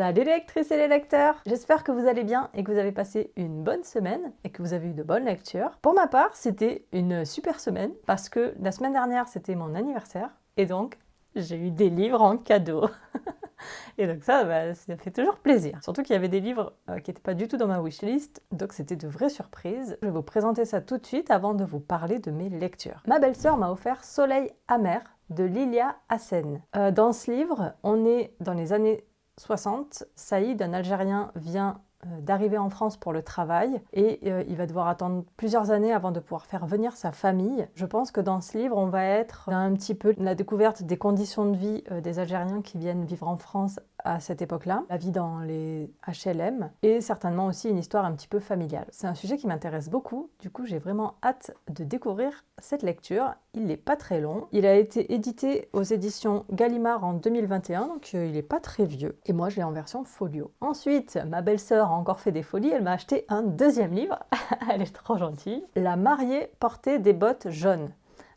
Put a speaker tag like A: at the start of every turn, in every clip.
A: Salut les lectrices et les lecteurs! J'espère que vous allez bien et que vous avez passé une bonne semaine et que vous avez eu de bonnes lectures. Pour ma part, c'était une super semaine parce que la semaine dernière, c'était mon anniversaire et donc j'ai eu des livres en cadeau. Et donc ça fait toujours plaisir. Surtout qu'il y avait des livres qui n'étaient pas du tout dans ma wishlist, donc c'était de vraies surprises. Je vais vous présenter ça tout de suite avant de vous parler de mes lectures. Ma belle-sœur m'a offert Soleil amer de Lilia Hassen. Dans ce livre, on est dans les années 60. Saïd, un Algérien, vient d'arriver en France pour le travail et il va devoir attendre plusieurs années avant de pouvoir faire venir sa famille. Je pense que dans ce livre, on va être dans un petit peu la découverte des conditions de vie des Algériens qui viennent vivre en France à cette époque-là, la vie dans les HLM et certainement aussi une histoire un petit peu familiale. C'est un sujet qui m'intéresse beaucoup, du coup j'ai vraiment hâte de découvrir cette lecture. Il n'est pas très long, il a été édité aux éditions Gallimard en 2021, donc il n'est pas très vieux et moi je l'ai en version folio. Ensuite, ma belle-sœur a encore fait des folies, elle m'a acheté un deuxième livre, elle est trop gentille, La mariée portait des bottes jaunes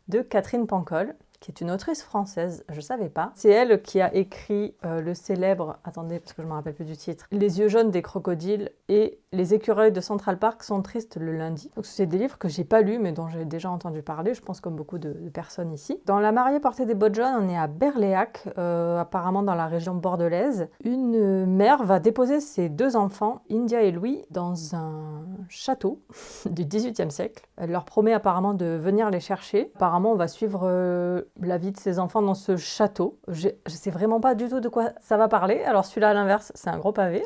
A: de Catherine Pancol, qui est une autrice française, je ne savais pas. C'est elle qui a écrit le célèbre, attendez parce que je ne me rappelle plus du titre, Les yeux jaunes des crocodiles et Les écureuils de Central Park sont tristes le lundi. Donc c'est des livres que j'ai pas lus mais dont j'ai déjà entendu parler, je pense comme beaucoup de personnes ici. Dans La mariée portait des bottes jaunes, on est à Berléac, apparemment dans la région bordelaise. Une mère va déposer ses deux enfants, India et Louis, dans un château du XVIIIe siècle. Elle leur promet apparemment de venir les chercher. Apparemment on va suivre la vie de ses enfants dans ce château. Je sais vraiment pas du tout de quoi ça va parler. Alors celui-là à l'inverse, c'est un gros pavé.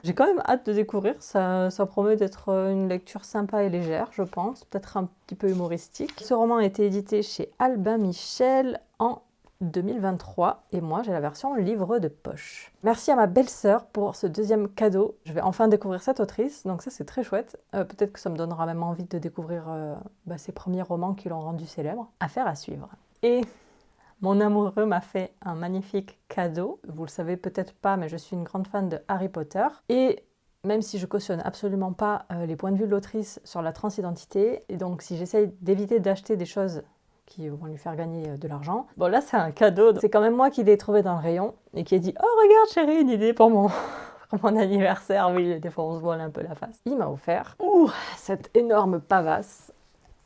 A: J'ai quand même hâte de découvrir. Ça promet d'être une lecture sympa et légère, je pense. Peut-être un petit peu humoristique. Ce roman a été édité chez Albin Michel en 2023 et moi j'ai la version livre de poche. Merci à ma belle-sœur pour ce deuxième cadeau. Je vais enfin découvrir cette autrice, donc ça c'est très chouette. Peut-être que ça me donnera même envie de découvrir ses premiers romans qui l'ont rendu célèbre. Affaire à suivre. Et mon amoureux m'a fait un magnifique cadeau. Vous le savez peut-être pas, mais je suis une grande fan de Harry Potter. Et même si je cautionne absolument pas les points de vue de l'autrice sur la transidentité, et donc si j'essaye d'éviter d'acheter des choses qui vont lui faire gagner de l'argent, bon là c'est un cadeau. C'est quand même moi qui l'ai trouvé dans le rayon et qui ai dit « Oh regarde chérie, une idée pour mon anniversaire ». Oui, des fois on se voile un peu la face. Il m'a offert cette énorme pavasse,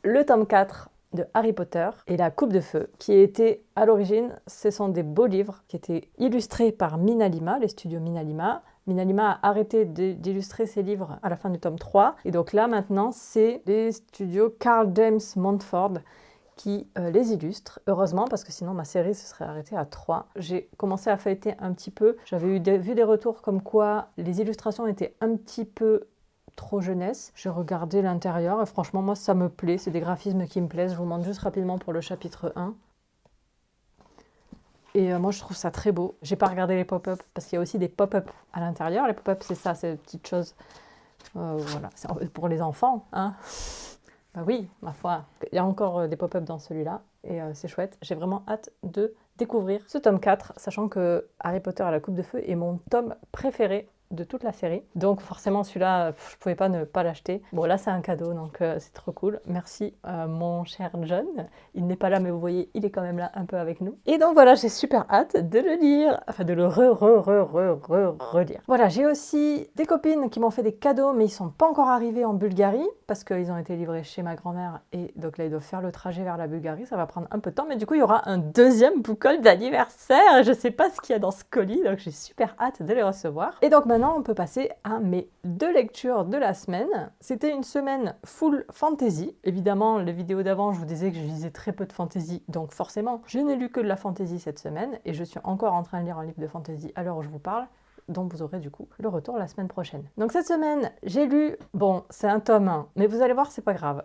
A: le tome 4 de Harry Potter et la Coupe de Feu, qui était à l'origine, ce sont des beaux livres qui étaient illustrés par Minalima, les studios Minalima. Minalima a arrêté d'illustrer ses livres à la fin du tome 3, et donc là maintenant c'est les studios Carl James Montford qui les illustrent, heureusement, parce que sinon ma série se serait arrêtée à 3. J'ai commencé à feuilleter un petit peu, j'avais vu des retours comme quoi les illustrations étaient un petit peu trop jeunesse. J'ai regardé l'intérieur et franchement moi ça me plaît, c'est des graphismes qui me plaisent. Je vous montre juste rapidement pour le chapitre 1. Et moi je trouve ça très beau. J'ai pas regardé les pop-up parce qu'il y a aussi des pop-up à l'intérieur. Les pop-up c'est ça, c'est des petites choses. Voilà, c'est pour les enfants, hein. Bah oui, ma foi. Il y a encore des pop-up dans celui-là et c'est chouette. J'ai vraiment hâte de découvrir ce tome 4, sachant que Harry Potter et la Coupe de Feu est mon tome préféré de toute la série. Donc forcément celui-là, je pouvais pas ne pas l'acheter. Bon là c'est un cadeau, donc c'est trop cool. Merci mon cher John. Il n'est pas là mais vous voyez, il est quand même là un peu avec nous. Et donc voilà, j'ai super hâte de le lire, enfin de le relire. Voilà, j'ai aussi des copines qui m'ont fait des cadeaux mais ils sont pas encore arrivés en Bulgarie parce qu'ils ont été livrés chez ma grand-mère et donc là ils doivent faire le trajet vers la Bulgarie. Ça va prendre un peu de temps mais du coup il y aura un deuxième book haul d'anniversaire. Je sais pas ce qu'il y a dans ce colis donc j'ai super hâte de les recevoir. Et donc maintenant, on peut passer à mes deux lectures de la semaine. C'était une semaine full fantasy. Évidemment, les vidéos d'avant, je vous disais que je lisais très peu de fantasy, donc forcément, je n'ai lu que de la fantasy cette semaine, et je suis encore en train de lire un livre de fantasy à l'heure où je vous parle, dont vous aurez du coup le retour la semaine prochaine. Donc cette semaine, j'ai lu, bon, c'est un tome 1, mais vous allez voir, c'est pas grave.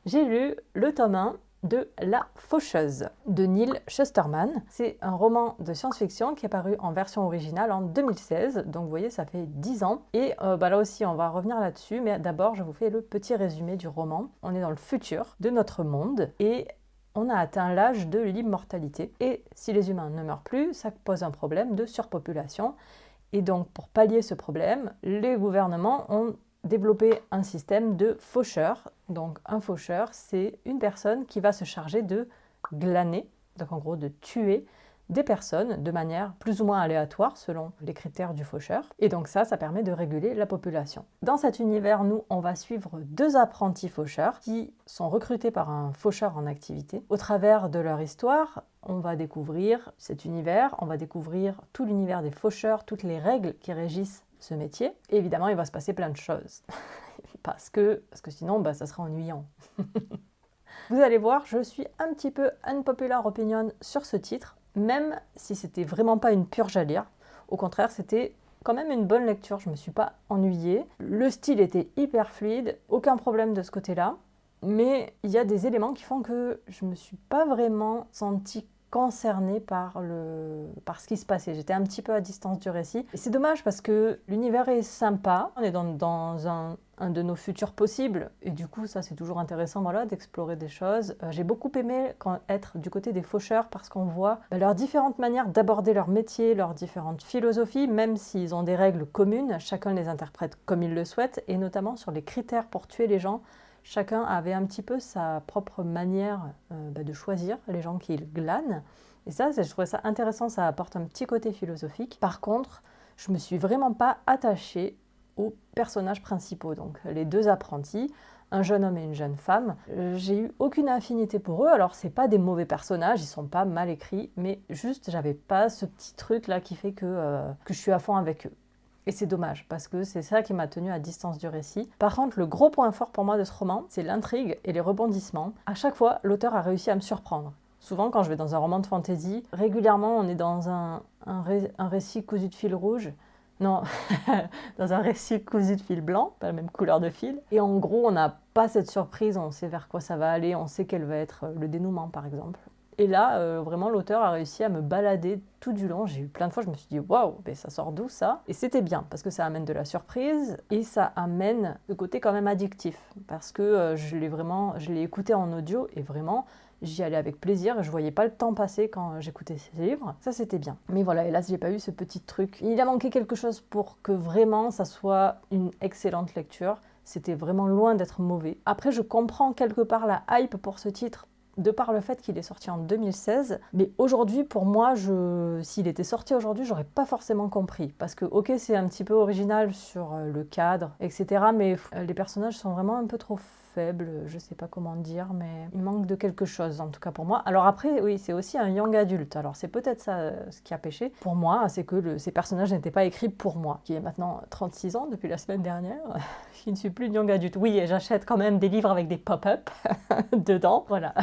A: J'ai lu le tome 1 de La Faucheuse de Neal Shusterman. C'est un roman de science-fiction qui est paru en version originale en 2016, donc vous voyez ça fait 10 ans. Et là aussi on va revenir là-dessus, mais d'abord je vous fais le petit résumé du roman. On est dans le futur de notre monde et on a atteint l'âge de l'immortalité. Et si les humains ne meurent plus, ça pose un problème de surpopulation. Et donc pour pallier ce problème, les gouvernements ont développer un système de faucheurs. Donc un faucheur, c'est une personne qui va se charger de glaner, donc en gros de tuer des personnes de manière plus ou moins aléatoire selon les critères du faucheur. Et donc ça permet de réguler la population. Dans cet univers, nous, on va suivre 2 apprentis faucheurs qui sont recrutés par un faucheur en activité. Au travers de leur histoire, on va découvrir cet univers, on va découvrir tout l'univers des faucheurs, toutes les règles qui régissent ce métier. Et évidemment, il va se passer plein de choses. parce que sinon, ça serait ennuyant. Vous allez voir, je suis un petit peu unpopular opinion sur ce titre, même si c'était vraiment pas une purge à lire. Au contraire, c'était quand même une bonne lecture, je me suis pas ennuyée. Le style était hyper fluide, aucun problème de ce côté-là. Mais il y a des éléments qui font que je me suis pas vraiment sentie concernée par ce qui se passait. J'étais un petit peu à distance du récit. Et c'est dommage parce que l'univers est sympa. On est dans un de nos futurs possibles. Et du coup, ça, c'est toujours intéressant d'explorer des choses. J'ai beaucoup aimé être du côté des faucheurs parce qu'on voit leurs différentes manières d'aborder leur métier, leurs différentes philosophies, même s'ils ont des règles communes, chacun les interprète comme il le souhaite, et notamment sur les critères pour tuer les gens. Chacun avait un petit peu sa propre manière de choisir les gens qu'il glane. Et ça, je trouvais ça intéressant, ça apporte un petit côté philosophique. Par contre, je me suis vraiment pas attachée aux personnages principaux, donc les 2 apprentis, un jeune homme et une jeune femme. J'ai eu aucune affinité pour eux, alors c'est pas des mauvais personnages, ils sont pas mal écrits, mais juste j'avais pas ce petit truc là qui fait que je suis à fond avec eux. Et c'est dommage, parce que c'est ça qui m'a tenue à distance du récit. Par contre, le gros point fort pour moi de ce roman, c'est l'intrigue et les rebondissements. À chaque fois, l'auteur a réussi à me surprendre. Souvent, quand je vais dans un roman de fantasy, régulièrement, on est dans un récit cousu de fil rouge. Non, dans un récit cousu de fil blanc, pas la même couleur de fil. Et en gros, on n'a pas cette surprise, on sait vers quoi ça va aller, on sait quel va être le dénouement, par exemple. Et là, vraiment, l'auteur a réussi à me balader tout du long. J'ai eu plein de fois, je me suis dit, waouh, mais ça sort d'où ça? Et c'était bien, parce que ça amène de la surprise et ça amène le côté quand même addictif. Parce que je l'ai écouté en audio et vraiment, j'y allais avec plaisir et je voyais pas le temps passer quand j'écoutais ces livres. Ça, c'était bien. Mais voilà, hélas, j'ai pas eu ce petit truc. Il a manqué quelque chose pour que vraiment ça soit une excellente lecture. C'était vraiment loin d'être mauvais. Après, je comprends quelque part la hype pour ce titre, de par le fait qu'il est sorti en 2016, mais aujourd'hui, pour moi, s'il était sorti aujourd'hui, j'aurais pas forcément compris. Parce que, ok, c'est un petit peu original sur le cadre, etc., mais les personnages sont vraiment un peu trop faibles, je sais pas comment dire, mais il manque de quelque chose, en tout cas pour moi. Alors après, oui, c'est aussi un young adulte, alors c'est peut-être ça ce qui a péché. Pour moi, c'est que ces personnages n'étaient pas écrits pour moi, qui est maintenant 36 ans depuis la semaine dernière, je ne suis plus une young adulte. Oui, et j'achète quand même des livres avec des pop-up dedans, voilà.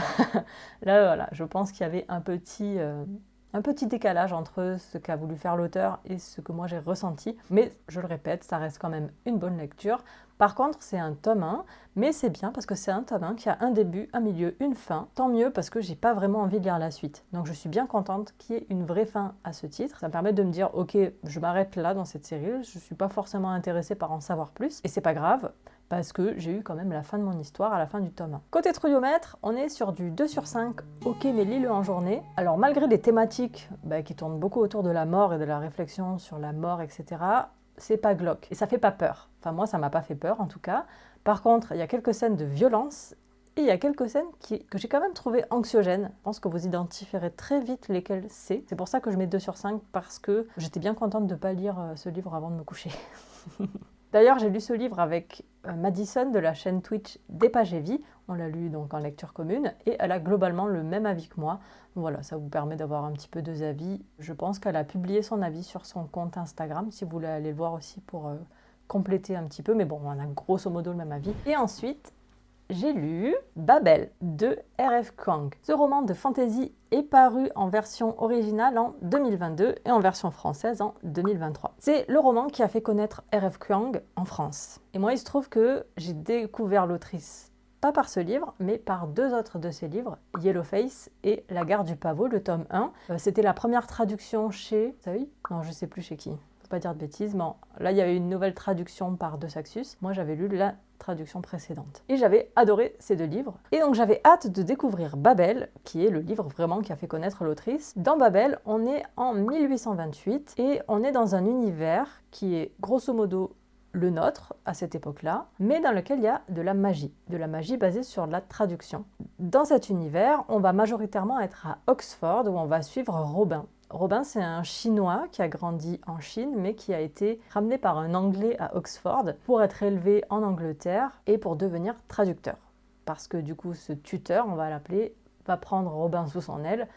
A: Là, voilà, je pense qu'il y avait un petit décalage entre ce qu'a voulu faire l'auteur et ce que moi j'ai ressenti. Mais je le répète, ça reste quand même une bonne lecture. Par contre, c'est un tome 1, mais c'est bien parce que c'est un tome 1 qui a un début, un milieu, une fin. Tant mieux parce que j'ai pas vraiment envie de lire la suite. Donc je suis bien contente qu'il y ait une vraie fin à ce titre. Ça me permet de me dire, ok, je m'arrête là dans cette série, je suis pas forcément intéressée par en savoir plus. Et c'est pas grave, parce que j'ai eu quand même la fin de mon histoire à la fin du tome 1. Côté trouillomètre, on est sur du 2 sur 5, ok mais lis-le en journée. Alors malgré des thématiques qui tournent beaucoup autour de la mort et de la réflexion sur la mort, etc., c'est pas glauque. Et ça fait pas peur. Enfin moi ça m'a pas fait peur en tout cas. Par contre, il y a quelques scènes de violence et il y a quelques scènes que j'ai quand même trouvées anxiogènes. Je pense que vous identifierez très vite lesquelles c'est. C'est pour ça que je mets 2 sur 5 parce que j'étais bien contente de pas lire ce livre avant de me coucher. D'ailleurs, j'ai lu ce livre avec Madison de la chaîne Twitch Des Pages et Vie. On l'a lu donc en lecture commune et elle a globalement le même avis que moi. Voilà, ça vous permet d'avoir un petit peu deux avis. Je pense qu'elle a publié son avis sur son compte Instagram, si vous voulez aller le voir aussi pour compléter un petit peu. Mais bon, on a grosso modo le même avis. Et ensuite, j'ai lu Babel de R.F. Kuang. Ce roman de fantasy est paru en version originale en 2022 et en version française en 2023. C'est le roman qui a fait connaître R.F. Kuang en France. Et moi, il se trouve que j'ai découvert l'autrice pas par ce livre, mais par deux autres de ses livres, Yellowface et La Gare du Pavot, le tome 1. C'était la première traduction chez... Ça oui ? Non, je sais plus chez qui. Faut pas dire de bêtises, mais là, il y avait une nouvelle traduction par De Saxus. Moi, j'avais lu la traduction précédente. Et j'avais adoré ces deux livres. Et donc, j'avais hâte de découvrir Babel, qui est le livre vraiment qui a fait connaître l'autrice. Dans Babel, on est en 1828 et on est dans un univers qui est grosso modo le nôtre à cette époque-là, mais dans lequel il y a de la magie basée sur la traduction. Dans cet univers, on va majoritairement être à Oxford où on va suivre Robin. Robin, c'est un Chinois qui a grandi en Chine, mais qui a été ramené par un Anglais à Oxford pour être élevé en Angleterre et pour devenir traducteur. Parce que du coup, ce tuteur, on va l'appeler, va prendre Robin sous son aile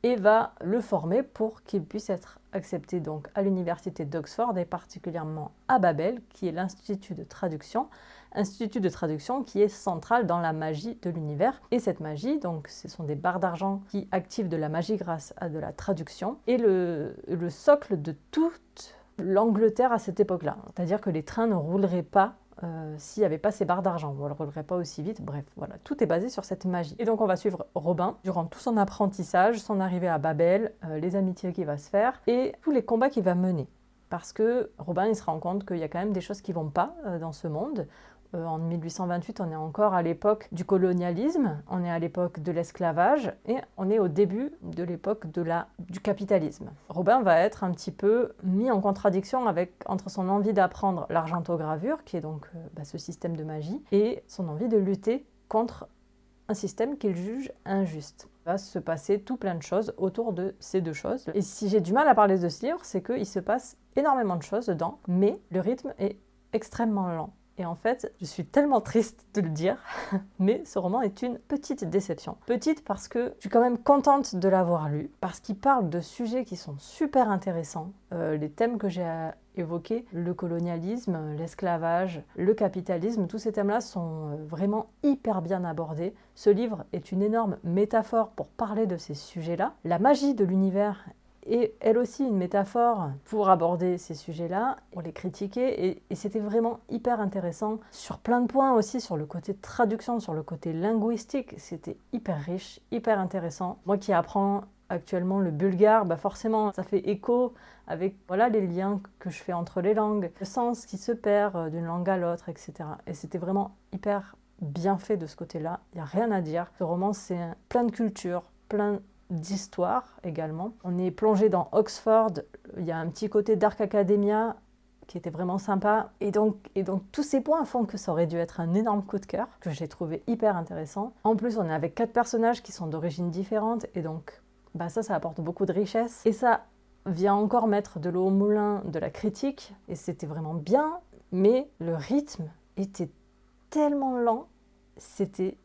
A: et va le former pour qu'il puisse être accepté donc à l'université d'Oxford et particulièrement à Babel, qui est l'institut de traduction qui est central dans la magie de l'univers. Et cette magie, donc ce sont des barres d'argent qui activent de la magie grâce à de la traduction, et le socle de toute l'Angleterre à cette époque-là. C'est-à-dire que les trains ne rouleraient pas s'il n'y avait pas ces barres d'argent, ou elle ne roulerait pas aussi vite, bref, voilà, tout est basé sur cette magie. Et donc on va suivre Robin durant tout son apprentissage, son arrivée à Babel, les amitiés qu'il va se faire, et tous les combats qu'il va mener. Parce que Robin, il se rend compte qu'il y a quand même des choses qui ne vont pas dans ce monde. En 1828, on est encore à l'époque du colonialisme, on est à l'époque de l'esclavage et on est au début de l'époque du capitalisme. Robin va être un petit peu mis en contradiction entre son envie d'apprendre l'argentogravure, qui est donc ce système de magie, et son envie de lutter contre un système qu'il juge injuste. Il va se passer tout plein de choses autour de ces deux choses. Et si j'ai du mal à parler de ce livre, c'est qu'il se passe énormément de choses dedans, mais le rythme est extrêmement lent. Et en fait, je suis tellement triste de le dire, mais ce roman est une petite déception. Petite parce que je suis quand même contente de l'avoir lu, parce qu'il parle de sujets qui sont super intéressants. Les thèmes que j'ai évoqués, le colonialisme, l'esclavage, le capitalisme, tous ces thèmes-là sont vraiment hyper bien abordés. Ce livre est une énorme métaphore pour parler de ces sujets-là. La magie de l'univers et elle aussi une métaphore pour aborder ces sujets-là, pour les critiquer, et c'était vraiment hyper intéressant sur plein de points aussi, sur le côté traduction, sur le côté linguistique, c'était hyper riche, hyper intéressant. Moi qui apprends actuellement le bulgare, forcément ça fait écho avec les liens que je fais entre les langues, le sens qui se perd d'une langue à l'autre, etc. Et c'était vraiment hyper bien fait de ce côté-là, il n'y a rien à dire. Ce roman, c'est plein de culture, plein d'histoire également. On est plongé dans Oxford, il y a un petit côté Dark Academia qui était vraiment sympa. Et donc tous ces points font que ça aurait dû être un énorme coup de cœur, que j'ai trouvé hyper intéressant. En plus, on est avec 4 personnages qui sont d'origines différentes, et donc ça apporte beaucoup de richesse. Et ça vient encore mettre de l'eau au moulin de la critique, et c'était vraiment bien, mais le rythme était tellement lent, c'était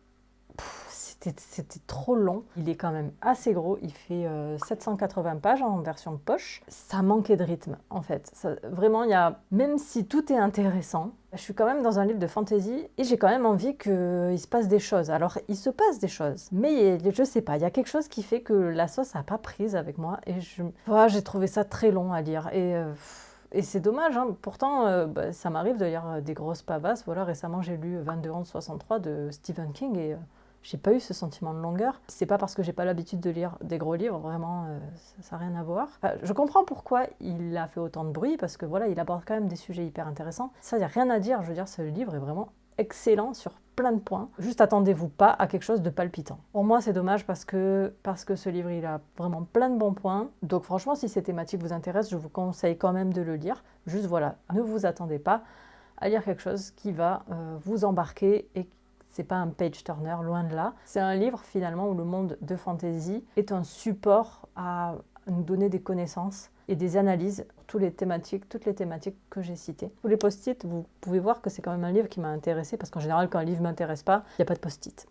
A: trop long. Il est quand même assez gros, il fait 780 pages en version poche. Ça manquait de rythme en fait. Vraiment, même si tout est intéressant, je suis quand même dans un livre de fantasy et j'ai quand même envie qu'il se passe des choses. Alors, il se passe des choses, mais je sais pas, il y a quelque chose qui fait que la sauce n'a pas prise avec moi et j'ai trouvé ça très long à lire. Et c'est dommage, hein. Pourtant, ça m'arrive de lire des grosses pavasses. Récemment, j'ai lu 22-11-63 de Stephen King et j'ai pas eu ce sentiment de longueur. C'est pas parce que j'ai pas l'habitude de lire des gros livres, vraiment, ça n'a rien à voir. Je comprends pourquoi il a fait autant de bruit, parce que il aborde quand même des sujets hyper intéressants. Ça, il n'y a rien à dire, je veux dire, ce livre est vraiment excellent sur plein de points. Juste attendez-vous pas à quelque chose de palpitant. Pour moi, c'est dommage parce que ce livre, il a vraiment plein de bons points. Donc franchement, si ces thématiques vous intéressent, je vous conseille quand même de le lire. Juste ne vous attendez pas à lire quelque chose qui va vous embarquer et c'est pas un page-turner, loin de là. C'est un livre finalement où le monde de fantasy est un support à nous donner des connaissances et des analyses sur toutes les thématiques que j'ai citées. Tous les post-it, vous pouvez voir que c'est quand même un livre qui m'a intéressée, parce qu'en général, quand un livre ne m'intéresse pas, il n'y a pas de post-it.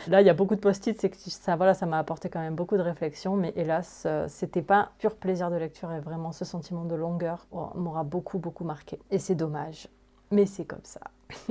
A: Là, il y a beaucoup de post-it, c'est que ça m'a apporté quand même beaucoup de réflexion, mais hélas, c'était pas pur plaisir de lecture, et vraiment ce sentiment de longueur m'aura beaucoup, beaucoup marqué. Et c'est dommage. Mais c'est comme ça.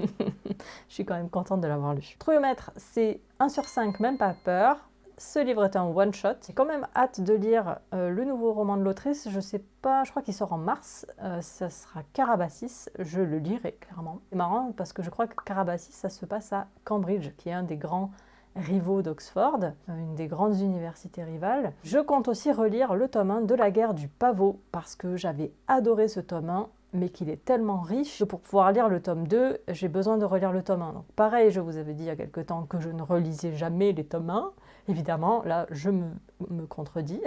A: Je suis quand même contente de l'avoir lu. Trouillomètre, c'est 1 sur 5, même pas peur. Ce livre est un one-shot. J'ai quand même hâte de lire le nouveau roman de l'autrice. Je sais pas, je crois qu'il sort en mars. Ça sera Carabasis. Je le lirai, clairement. C'est marrant parce que je crois que Carabasis, ça se passe à Cambridge, qui est un des grands rivaux d'Oxford, une des grandes universités rivales. Je compte aussi relire le tome 1 de La guerre du pavot, parce que j'avais adoré ce tome 1, mais qu'il est tellement riche que pour pouvoir lire le tome 2, j'ai besoin de relire le tome 1. Donc pareil, je vous avais dit il y a quelque temps que je ne relisais jamais les tomes 1. Évidemment, là, je me contredis,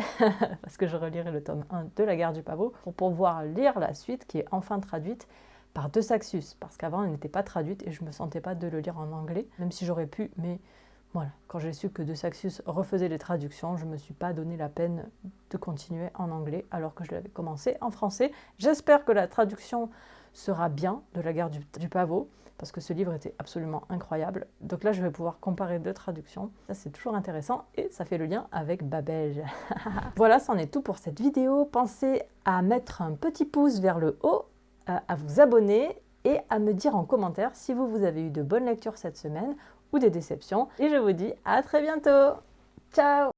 A: parce que je relirai le tome 1 de La guerre du pavot pour pouvoir lire la suite, qui est enfin traduite par De Saxus, parce qu'avant elle n'était pas traduite et je ne me sentais pas de le lire en anglais, même si j'aurais pu, mais voilà, quand j'ai su que De Saxus refaisait les traductions, je ne me suis pas donné la peine de continuer en anglais alors que je l'avais commencé en français. J'espère que la traduction sera bien de La guerre du pavot, parce que ce livre était absolument incroyable. Donc là, je vais pouvoir comparer deux traductions. Ça, c'est toujours intéressant et ça fait le lien avec Babel. Voilà, c'en est tout pour cette vidéo. Pensez à mettre un petit pouce vers le haut, à vous abonner et à me dire en commentaire si vous avez eu de bonnes lectures cette semaine ou des déceptions. Et je vous dis à très bientôt. Ciao!